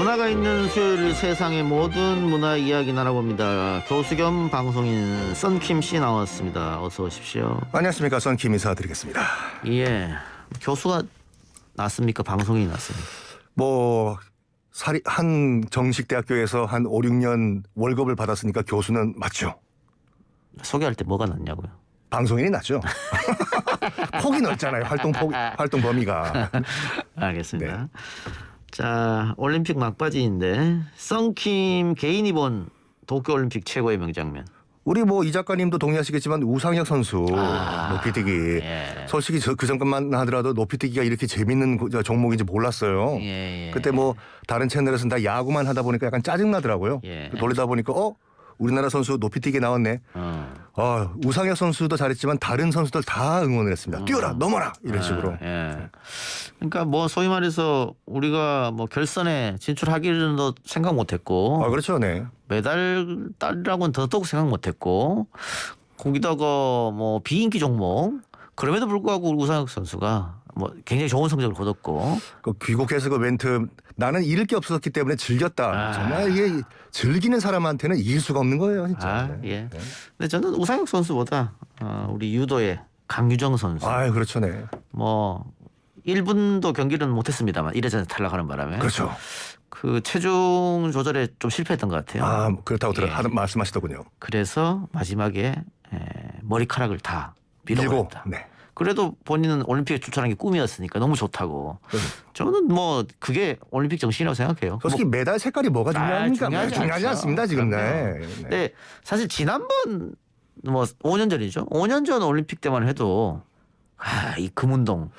문화가 있는 수요일 세상의 모든 문화 이야기 나눠봅니다. 교수 겸 방송인 썬킴 씨 나왔습니다. 어서 오십시오. 안녕하십니까. 썬킴 인사드리겠습니다. 예, 교수가 났습니까? 방송인이 났습니까? 한 정식 대학교에서 한 5, 6년 월급을 받았으니까 교수는 맞죠. 소개할 때 뭐가 났냐고요? 방송인이 낫죠. 폭이 넓잖아요. 활동 범위가. 알겠습니다. 네. 자, 올림픽 막바지인데 썬킴 개인이 본 도쿄올림픽 최고의 명장면. 우리 이 작가님도 동의하시겠지만 우상혁 선수 높이뛰기. 예. 솔직히 그 전까만 하더라도 높이뛰기가 이렇게 재밌는 종목인지 몰랐어요. 예. 그때 다른 채널에서는 다 야구만 하다 보니까 약간 짜증 나더라고요. 예. 돌리다 보니까 우리나라 선수 높이뛰기 나왔네. 우상혁 선수도 잘했지만 다른 선수들 다 응원을 했습니다. 뛰어라, 넘어라 이런 식으로. 예. 그러니까 소위 말해서 우리가 결선에 진출하기는도 생각 못했고, 그렇죠, 네. 메달 딸이라고는 더더욱 생각 못했고, 거기다가 비인기 종목 그럼에도 불구하고 우상혁 선수가 굉장히 좋은 성적을 거뒀고, 그 귀국해서 그 멘트 나는 잃을 게 없었기 때문에 즐겼다. 정말 이게 즐기는 사람한테는 이길 수가 없는 거예요, 진짜. 예. 근데 저는 우상혁 선수보다 우리 유도의 강유정 선수. 그렇죠, 네. 1분도 경기는 못했습니다만 1회전에 탈락하는 바람에. 그렇죠. 그 체중 조절에 좀 실패했던 것 같아요. 그렇다고 말씀하시더군요. 그래서 마지막에 머리카락을 다 밀어버렸다. 네. 그래도 본인은 올림픽에 출전하는 게 꿈이었으니까 너무 좋다고. 저는 그게 올림픽 정신이라고 생각해요. 솔직히 메달 색깔이 뭐가 중요합니까? 중요하지 않습니다, 지금. 네. 근데 사실 지난번 5년 전이죠. 5년 전 올림픽 때만 해도 이 금운동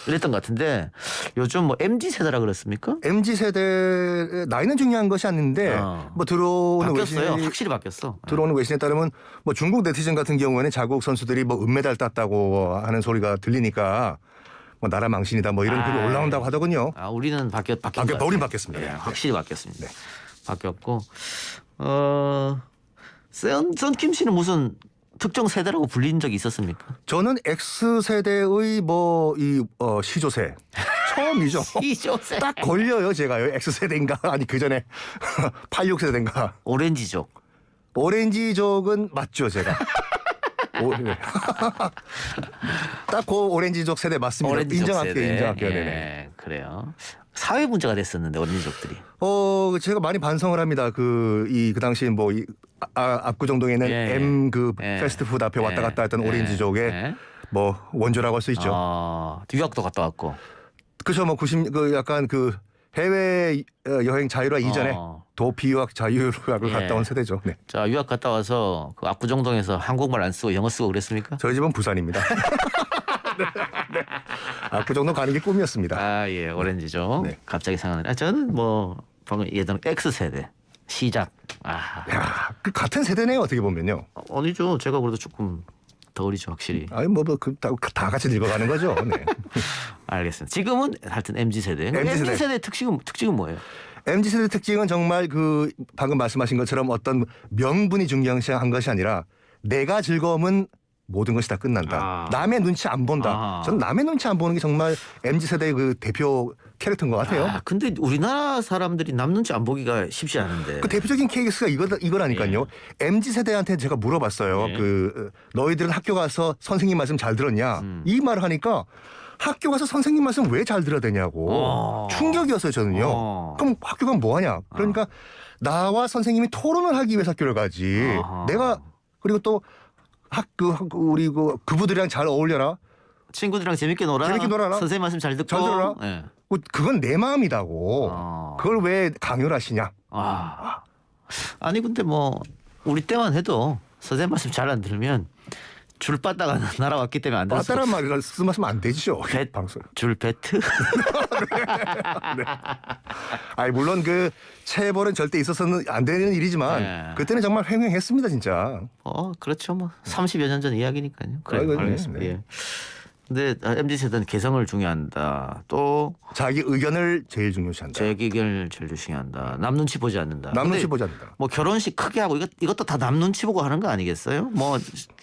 이랬던 것 같은데 요즘 MZ 세대라 그랬습니까? MZ 세대 나이는 중요한 것이 아닌데 들어오는 바뀌었어요. 외신이 확실히 바뀌었어. 들어오는 외신에 따르면 중국 네티즌 같은 경우에는 자국 선수들이 은메달 땄다고 하는 소리가 들리니까 나라 망신이다 이런 글이 올라온다고 하더군요. 우리는 바뀐 우린 바뀌었습니다. 네, 네. 확실히 바뀌었습니다. 네. 바뀌었고 썬킴 씨는 무슨 특정 세대라고 불린 적이 있었습니까? 저는 X세대의 시조세 처음이죠. 시조세. 딱 걸려요, 제가요. X세대인가? 아니 그전에 86세대인가? 오렌지족. 오렌지족은 맞죠, 제가. 네. 딱 그 오렌지족 세대 맞습니다. 인정할게요. 네, 그래요. 사회 문제가 됐었는데 오렌지족들이. 제가 많이 반성을 합니다. 그 당시 압구정동에 있는 M 패스트푸드 앞에 왔다 갔다 했던 오렌지족의 원조라고 할 수 있죠. 뉴욕도 갔다 왔고. 그죠, 약간 해외 여행 자유화 이전에 도피 유학 자유학을 갔다 온 세대죠. 네. 자, 유학 갔다 와서 그 압구정동에서 한국말 안 쓰고 영어 쓰고 그랬습니까? 저희 집은 부산입니다. 네. 압구정동 가는 게 꿈이었습니다. 예, 오렌지죠. 네. 갑자기 생각나네. 저는 방금 얘기했던 X 세대 시작. 그 같은 세대네요, 어떻게 보면요. 아니죠. 제가 그래도 조금 더 어리죠, 확실히. 다 같이 늙어가는 거죠. 네. 알겠습니다. 지금은 하여튼 MZ 세대. MZ 세대 특징은 뭐예요? MZ 세대 특징은 정말 방금 말씀하신 것처럼 어떤 명분이 중요한 것이 아니라 내가 즐거움은 모든 것이 다 끝난다. 남의 눈치 안 본다. 저는 남의 눈치 안 보는 게 정말 MZ 세대의 대표 캐릭터인 것 같아요. 근데 우리나라 사람들이 남 눈치 안 보기가 쉽지 않은데. 그 대표적인 케이스가 이거라니까요. MZ 세대한테 제가 물어봤어요. 너희들은 학교 가서 선생님 말씀 잘 들었냐? 이 말을 하니까 학교 가서 선생님 말씀 왜 잘 들어야 되냐고. 충격이었어요, 저는요. 그럼 학교 가면 뭐 하냐? 그러니까 나와 선생님이 토론을 하기 위해서 학교를 가지. 내가 그리고 또 우리 그부들이랑 잘 어울려라. 친구들이랑 재밌게 놀아라. 선생님 말씀 잘 듣고. 잘 들어라. 네. 그건 내 마음이다고. 그걸 왜 강요를 하시냐. 아니 근데 우리 때만 해도 선생님 말씀 잘 안 들으면 줄 빠다가 날아왔기 때문에 안 들었어. 빠다란 말을 쓰면 안 되죠. 방송. 줄 배트? 네. 물론 체벌은 절대 있어서는 안 되는 일이지만 그때는 정말 횡행했습니다, 진짜. 그렇죠. 30여 년 전 이야기니까요. 그래, 알겠습니다. 네. 예. 근데 MZ 세대는 개성을 중요한다. 또 자기 의견을 제일 중요시한다. 자기 의견을 제일 중요한다. 남 눈치 보지 않는다. 남 눈치 근데 보지 않는다. 뭐 결혼식 크게 하고 이것도 다 남 눈치 보고 하는 거 아니겠어요? 뭐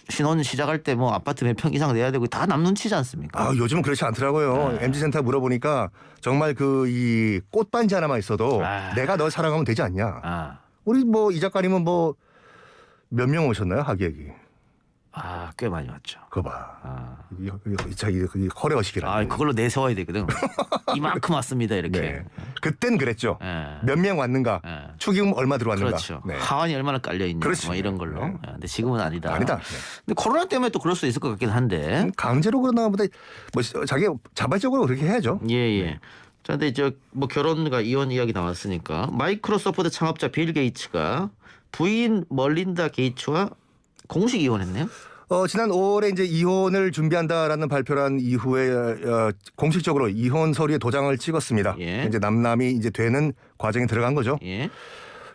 신혼 시작할 때 뭐 아파트 몇 평 이상 내야 되고 다 남 눈치지 않습니까? 아, 요즘은 그렇지 않더라고요. 네. MZ 센터 물어보니까 정말 그 이 꽃반지 하나만 있어도 아. 내가 널 사랑하면 되지 않냐. 아, 우리 뭐 이 작가님은 뭐 몇 명 오셨나요? 하기얘기. 꽤 많이 왔죠. 그거 봐. 아, 자기 허례허식이라. 그걸로 내세워야 되거든. 이만큼 왔습니다 이렇게. 네. 그땐 그랬죠. 예. 몇 명 왔는가. 예. 축의금 얼마 들어왔는가. 그렇죠. 네. 하원이 얼마나 깔려 있냐. 그렇지. 뭐 이런 걸로. 네. 근데 지금은 아니다. 아니다. 네. 근데 코로나 때문에 또 그럴 수 있을 것 같긴 한데. 강제로 그러나 보다 뭐 자기 자발적으로 그렇게 해야죠. 예. 자, 근데 뭐 결혼과 이혼 이야기 나왔으니까 마이크로소프트 창업자 빌 게이츠가 부인 멀린다 게이츠와 공식 이혼했네요. 지난 5월에 이제 이혼을 준비한다라는 발표를 한 이후에 공식적으로 이혼 서류에 도장을 찍었습니다. 예. 이제 남남이 이제 되는 과정에 들어간 거죠. 예.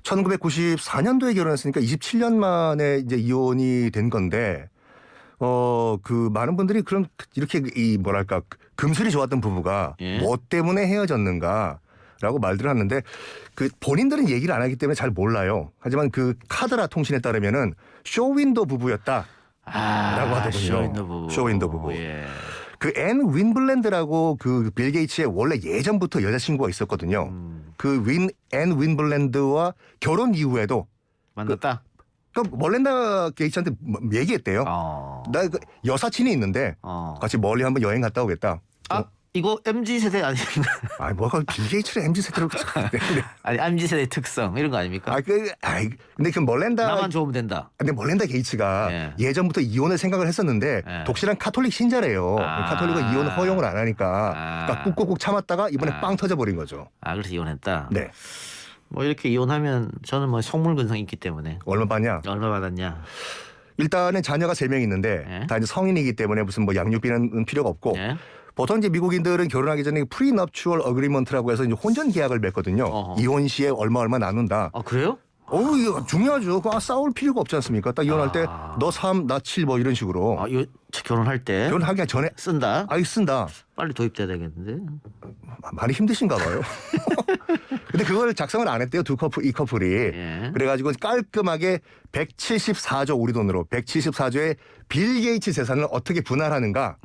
1994년도에 결혼했으니까 27년 만에 이제 이혼이 된 건데 그 많은 분들이 그런 이렇게 이 뭐랄까 금슬이 좋았던 부부가 예. 뭐 때문에 헤어졌는가라고 말들을 하는데 그 본인들은 얘기를 안 하기 때문에 잘 몰라요. 하지만 그 카드라 통신에 따르면은 쇼윈도 부부였다. 라고 하더군요. 쇼윈도 부부. 쇼윈도 부부. 예. 그 앤 윈블랜드라고 그 빌 게이츠의 원래 예전부터 여자친구가 있었거든요. 그 앤 윈블랜드와 결혼 이후에도 만났다. 그 멀렌다 게이츠한테 얘기했대요. 나 그 여사친이 있는데 같이 멀리 한번 여행 갔다 오겠다. 이거 MZ 세대 아닙니까? 아, 뭐가 빌 게이츠를 MZ 세대로 아니 MZ 세대 특성 이런 거 아닙니까? 근데 그 멀렌다 나만 좋으면 된다. 근데 멀렌다 게이츠가 예전부터 이혼을 생각을 했었는데 독실한 카톨릭 신자래요. 카톨릭은 이혼 허용을 안 하니까 그러니까 꾹꾹꾹 참았다가 이번에 빵 터져버린 거죠. 그래서 이혼했다. 네. 뭐 이렇게 이혼하면 저는 뭐 속물근성이 있기 때문에 얼마 받냐? 얼마 받았냐? 일단은 자녀가 3명 있는데 다 이제 성인이기 때문에 무슨 뭐 양육비는 필요가 없고 예? 보통 이제 미국인들은 결혼하기 전에 프리너프추얼 어그리먼트라고 해서 이제 혼전 계약을 맺거든요. 어허. 이혼 시에 얼마 나눈다. 그래요? 이거 중요하죠. 그거 싸울 필요가 없지 않습니까? 딱 이혼할 때 너 3, 나 7 뭐 이런 식으로. 이거 결혼할 때 결혼하기 전에 쓴다. 쓴다. 빨리 도입돼야 되겠는데. 많이 힘드신가 봐요. 근데 그걸 작성을 안 했대요. 이 커플이. 예. 그래가지고 깔끔하게 174조 우리 돈으로 174조의 빌 게이츠 재산을 어떻게 분할하는가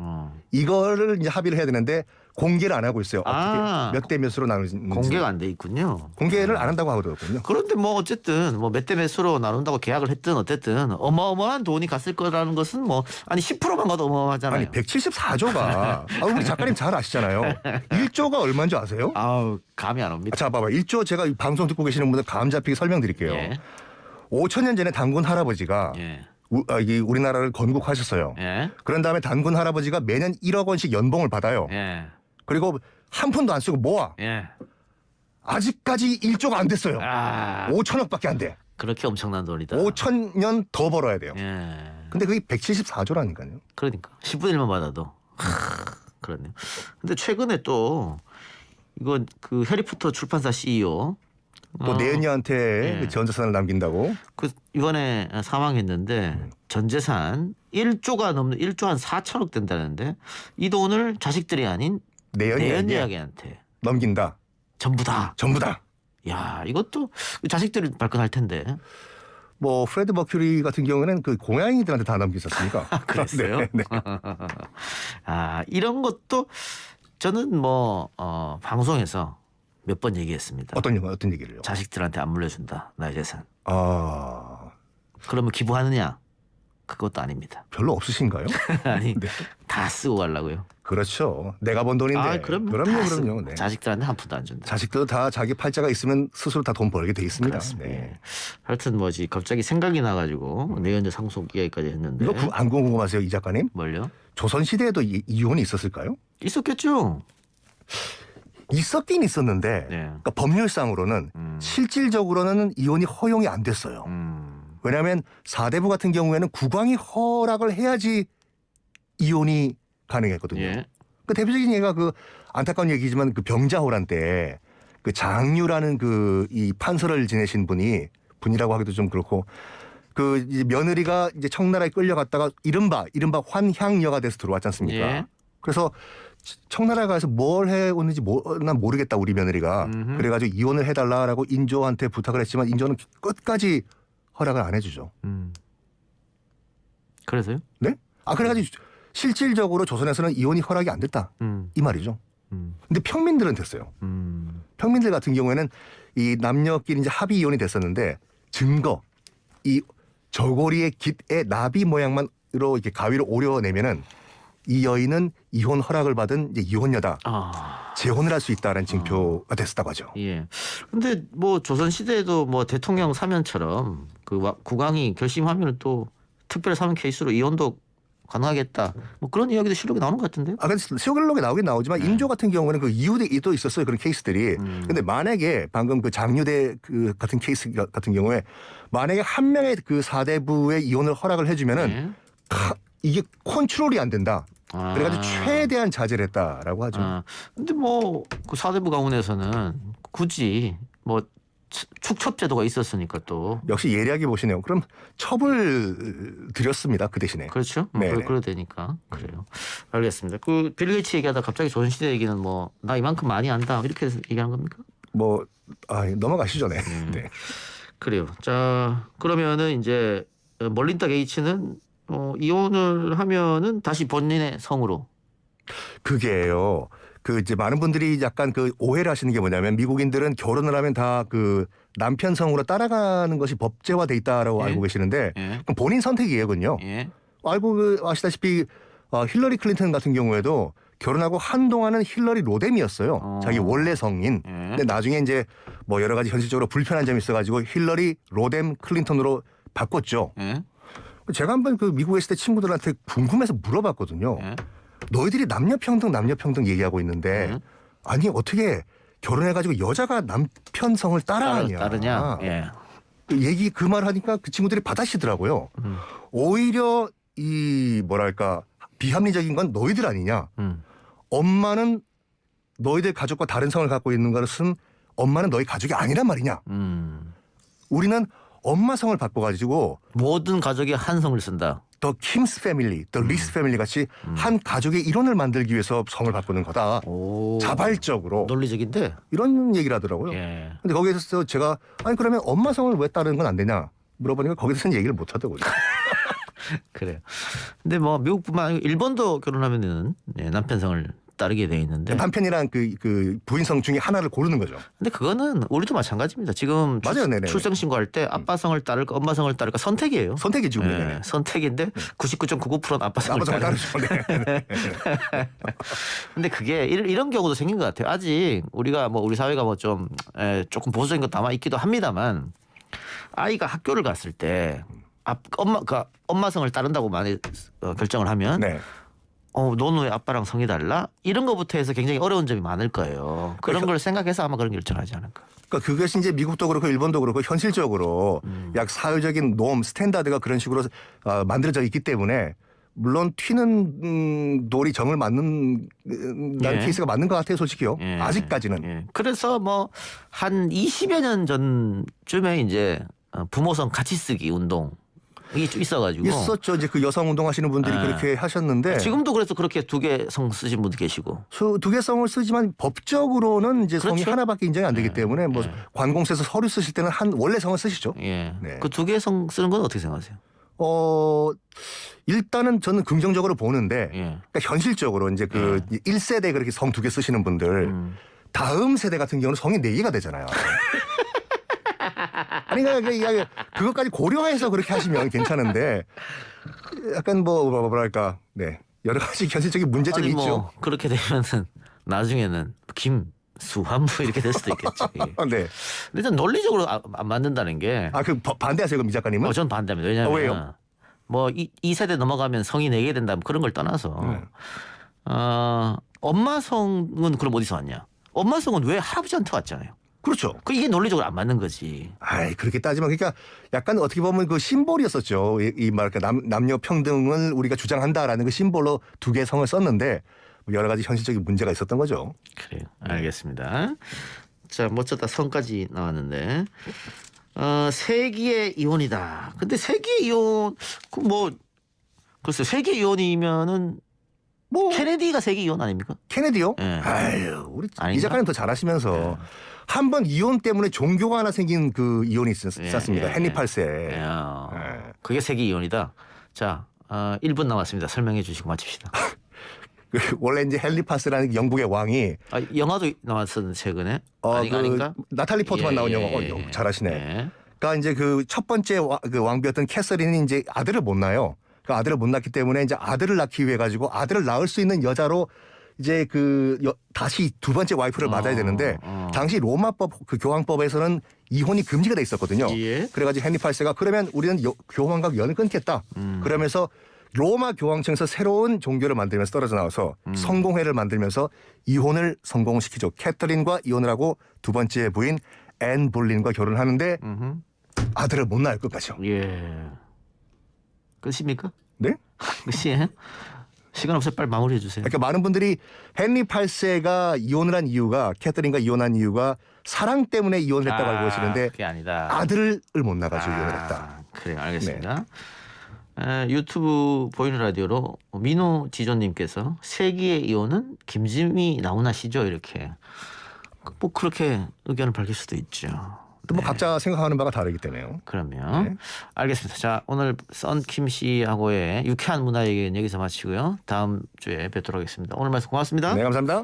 이거를 이제 합의를 해야 되는데 공개를 안 하고 있어요. 어떻게 몇 대 몇으로 나누는지. 공개가 안 돼 있군요. 공개를 안 한다고 하더라고요. 그런데 뭐 어쨌든 뭐 몇 대 몇으로 나눈다고 계약을 했든 어쨌든 어마어마한 돈이 갔을 거라는 것은 뭐 아니 10%만 가도 어마어마하잖아요. 아니 174조가 우리 작가님 잘 아시잖아요. 1조가 얼마인 줄 아세요? 감이 안 옵니다. 자 봐봐. 1조 제가 이 방송 듣고 계시는 분들 감 잡히게 설명드릴게요. 예. 5,000년 전에 단군 할아버지가 예. 우리나라를 건국하셨어요. 예. 그런 다음에 단군 할아버지가 매년 1억 원씩 연봉을 받아요. 예. 그리고 한 푼도 안 쓰고 모아. 예. 아직까지 1조가 안 됐어요. 5천억밖에 안 돼. 그렇게 엄청난 돈이다. 5,000년 더 벌어야 돼요. 예. 근데 그게 174조라니까요. 그러니까 10분의 1만 받아도 그렇네요. 근데 최근에 또 이건 그 해리포터 출판사 CEO 또 내연녀한테 그 전재산을 남긴다고. 그 이번에 사망했는데 전 재산 1조가 넘는 1조 한 4천억 된다는데 이 돈을 자식들이 아닌 내연녀에게한테 넘긴다. 전부 다. 야, 이것도 자식들이 발끈할 텐데. 뭐 프레드 머큐리 같은 경우는 그 고양이들한테 다 넘겼었으니까. 그랬어요? 네. 이런 것도 저는 뭐 방송에서 몇 번 얘기했습니다. 어떤 얘기를요? 자식들한테 안 물려준다. 나의 재산. 그러면 기부하느냐? 그것도 아닙니다. 별로 없으신가요? 아니 다 쓰고 가려고요. 그렇죠. 내가 번 돈인데. 그럼요. 네. 자식들한테 한 푼도 안 준다. 자식들도 다 자기 팔자가 있으면 스스로 다 돈 벌게 돼 있습니다. 네. 하여튼 뭐지 갑자기 생각이 나가지고 내연녀 상속 이야기까지 했는데. 이거 안 궁금하세요, 이 작가님? 뭘요? 조선 시대에도 이혼이 있었을까요? 있었겠죠. 있었긴 있었는데 그러니까 법률상으로는 실질적으로는 이혼이 허용이 안 됐어요. 왜냐하면 사대부 같은 경우에는 국왕이 허락을 해야지 이혼이 가능했거든요. 예. 그 대표적인 예가 그 안타까운 얘기지만 그 병자호란 때 그 장류라는 그 이 판서를 지내신 분이라고 하기도 좀 그렇고 그 이제 며느리가 이제 청나라에 끌려갔다가 이른바 환향녀가 돼서 들어왔지 않습니까? 예. 그래서 청나라 가서 뭘 해오는지 난 모르겠다 우리 며느리가. 그래가지고 이혼을 해달라라고 인조한테 부탁을 했지만 인조는 끝까지 허락을 안 해주죠. 그래서요? 네? 그래가지고 실질적으로 조선에서는 이혼이 허락이 안 됐다. 이 말이죠. 근데 평민들은 됐어요. 평민들 같은 경우에는 이 남녀끼리 이제 합의 이혼이 됐었는데 증거, 이 저고리의 깃의 나비 모양만으로 이렇게 가위로 오려내면은 이 여인은 이혼 허락을 받은 이제 이혼녀다. 재혼을 할 수 있다는 징표가 됐었다고 하죠. 예. 근데 뭐 조선 시대에도 뭐 대통령 사면처럼 그 국왕이 결심하면 또 특별 사면 케이스로 이혼도 가능하겠다. 뭐 그런 이야기도 실록에 나오는 것 같은데요. 근데 실록에 나오긴 나오지만 인조 같은 경우에는 그 이후에 또 있었어요. 그런 케이스들이. 근데 만약에 방금 그 장유대 그 같은 케이스 같은 경우에 만약에 한 명의 그 사대부의 이혼을 허락을 해주면은 이게 컨트롤이 안 된다. 그래가지고 최대한 자제를 했다라고 하죠. 근데 뭐 그 사대부 가문에서는 굳이 뭐 축첩제도가 있었으니까 또 역시 예리하게 보시네요. 그럼 첩을 드렸습니다. 그 대신에. 그렇죠. 네. 그래도 되니까 그래요. 알겠습니다. 그 빌 게이츠 얘기하다 갑자기 조선시대 얘기는 뭐 나 이만큼 많이 안다 이렇게 얘기하는 겁니까? 뭐 넘어가시죠, 네. 네. 그래요. 자 그러면은 이제 멀린다 게이츠는 이혼을 하면은 다시 본인의 성으로. 그게요. 그 이제 많은 분들이 약간 그 오해를 하시는 게 뭐냐면 미국인들은 결혼을 하면 다 그 남편 성으로 따라가는 것이 법제화돼 있다라고 알고 계시는데 그럼 본인 선택이에요, 그건요. 알고 아시다시피 힐러리 클린턴 같은 경우에도 결혼하고 한동안은 힐러리 로뎀이었어요. 자기 원래 성인. 근데 나중에 이제 뭐 여러 가지 현실적으로 불편한 점이 있어가지고 힐러리 로뎀 클린턴으로 바꿨죠. 제가 한번 그 미국에 있을 때 친구들한테 궁금해서 물어봤거든요. 너희들이 남녀평등 얘기하고 있는데 아니 어떻게 결혼해가지고 여자가 남편 성을 따르냐. 그 말 하니까 그 친구들이 받아시더라고요. 오히려 이 뭐랄까 비합리적인 건 너희들 아니냐. 엄마는 너희들 가족과 다른 성을 갖고 있는 것은 엄마는 너희 가족이 아니란 말이냐. 우리는 엄마 성을 바꿔가지고 모든 가족이 한 성을 쓴다. 더 킴스 패밀리, 더 리스 패밀리 같이 한 가족의 일원을 만들기 위해서 성을 바꾸는 거다. 자발적으로. 논리적인데. 이런 얘기를 하더라고요. 근데 거기에서 제가 아니 그러면 엄마 성을 왜 따르는 건 안 되냐 물어보니까 거기서는 얘기를 못 하더군요. 그래요. 근데 뭐 미국뿐만 아니고 일본도 결혼하면은 남편 성을 따르게 돼 있는데 남편이랑 그 부인성 중에 하나를 고르는 거죠. 근데 그거는 우리도 마찬가지입니다. 지금 출생 신고할 때 아빠 성을 따를까 엄마 성을 따를까 선택이에요. 선택이죠. 선택인데 99.99%는 아빠 성을 따르죠. 근데 그게 이런 경우도 생긴 것 같아요. 아직 우리가 뭐 우리 사회가 뭐 좀 조금 보수적인 것도 아마 있기도 합니다만 아이가 학교를 갔을 때 엄마 성을 따른다고 만약 결정을 하면 너는 왜 아빠랑 성이 달라? 이런 거부터 해서 굉장히 어려운 점이 많을 거예요. 그런 걸 생각해서 아마 그런 결정하지 않을까. 그러니까 그것이 이제 미국도 그렇고 일본도 그렇고 현실적으로 약 사회적인 놈, 스탠다드가 그런 식으로 만들어져 있기 때문에 물론 튀는 돌이 정을 맞는 케이스가 맞는 것 같아요, 솔직히요. 아직까지는. 그래서 뭐 한 20여 년 전쯤에 이제 부모성 같이 쓰기 운동. 이게 좀 있어가지고 있었죠. 이제 그 여성 운동하시는 분들이 그렇게 하셨는데 지금도 그래서 그렇게 두 개 성 쓰신 분도 계시고 두 개 성을 쓰지만 법적으로는 이제 성이 하나밖에 인정이 안 되기 때문에 뭐 관공서에서 서류 쓰실 때는 원래 성을 쓰시죠. 그 두 개 성 쓰는 건 어떻게 생각하세요? 일단은 저는 긍정적으로 보는데 그러니까 현실적으로 이제 그 1세대 그렇게 성 두 개 쓰시는 분들 다음 세대 같은 경우는 성이 4개가 되잖아요. 아니 그러니까 그것까지 고려해서 그렇게 하시면 괜찮은데 약간 뭐랄까 여러 가지 현실적인 문제점이 아니, 있죠. 그렇게 되면은 나중에는 김수환 이렇게 될 수도 있겠죠. 네. 일단 논리적으로 안 맞는다는 게. 그 반대하세요, 그럼 이 작가님은? 저는 반대합니다. 왜냐하면 왜요? 뭐 이 세대 넘어가면 성이 4개 된다 그런 걸 떠나서 엄마 성은 그럼 어디서 왔냐? 엄마 성은 왜 할아버지한테 왔잖아요. 그렇죠. 이게 논리적으로 안 맞는 거지. 그렇게 따지면 그러니까 약간 어떻게 보면 그 심볼이었었죠. 이 말까 남녀 평등을 우리가 주장한다라는 그 심볼로 두 개의 성을 썼는데 여러 가지 현실적인 문제가 있었던 거죠. 그래요. 알겠습니다. 자, 멋졌다 성까지 나왔는데 세기의 이혼이다. 근데 세기의 이혼 글쎄 세기의 이혼이면은 뭐 케네디가 세계 이혼 아닙니까? 케네디요? 예. 아유, 우리 아닌가? 이 작가님 더 잘하시면서 한 번 이혼 때문에 종교가 하나 생긴 그 이혼이 있었습니다. 예, 헨리 예. 8세. 예. 그게 세계 이혼이다. 자, 1분 남았습니다. 설명해 주시고 마칩시다. 원래 이제 헨리 8세라는 영국의 왕이 영화도 나왔었는데 최근에 아닌가? 나탈리 포트만 예, 나온 영화 예, 잘하시네. 예. 그러니까 이제 그 첫 번째 그 왕비였던 캐서린이 이제 아들을 못 낳아요. 그 아들을 못 낳기 때문에 이제 아들을 낳기 위해 가지고 아들을 낳을 수 있는 여자로 이제 다시 두 번째 와이프를 맞아야 되는데 당시 로마법 그 교황법에서는 이혼이 금지가 돼 있었거든요. 예. 그래가지고 헨리 8세가 그러면 우리는 교황과 연을 끊겠다. 그러면서 로마 교황청에서 새로운 종교를 만들면서 떨어져 나와서 성공회를 만들면서 이혼을 성공시키죠. 캐터린과 이혼을 하고 두 번째 부인 앤 볼린과 결혼하는데 아들을 못 낳을 끝까지요. 예. 끝입니까? 네? 끝이에요? 시간 없어요. 빨리 마무리해 주세요. 그러니까 많은 분들이 헨리 8세가 이혼을 한 이유가 캐터린과 이혼한 이유가 사랑 때문에 이혼을 했다고 알고 계시는데 그게 아니다. 아들을 못 낳아가지고 이혼을 했다. 그래요. 알겠습니다. 유튜브 보이는 라디오로 민호 지조님께서 세기의 이혼은 김지미 나오나 시죠 이렇게 뭐 그렇게 의견을 밝힐 수도 있죠. 또 뭐 각자 생각하는 바가 다르기 때문에요. 그러면 네. 알겠습니다. 자 오늘 썬킴 씨하고의 유쾌한 문화 얘기는 여기서 마치고요. 다음 주에 뵙도록 하겠습니다. 오늘 말씀 고맙습니다. 네, 감사합니다.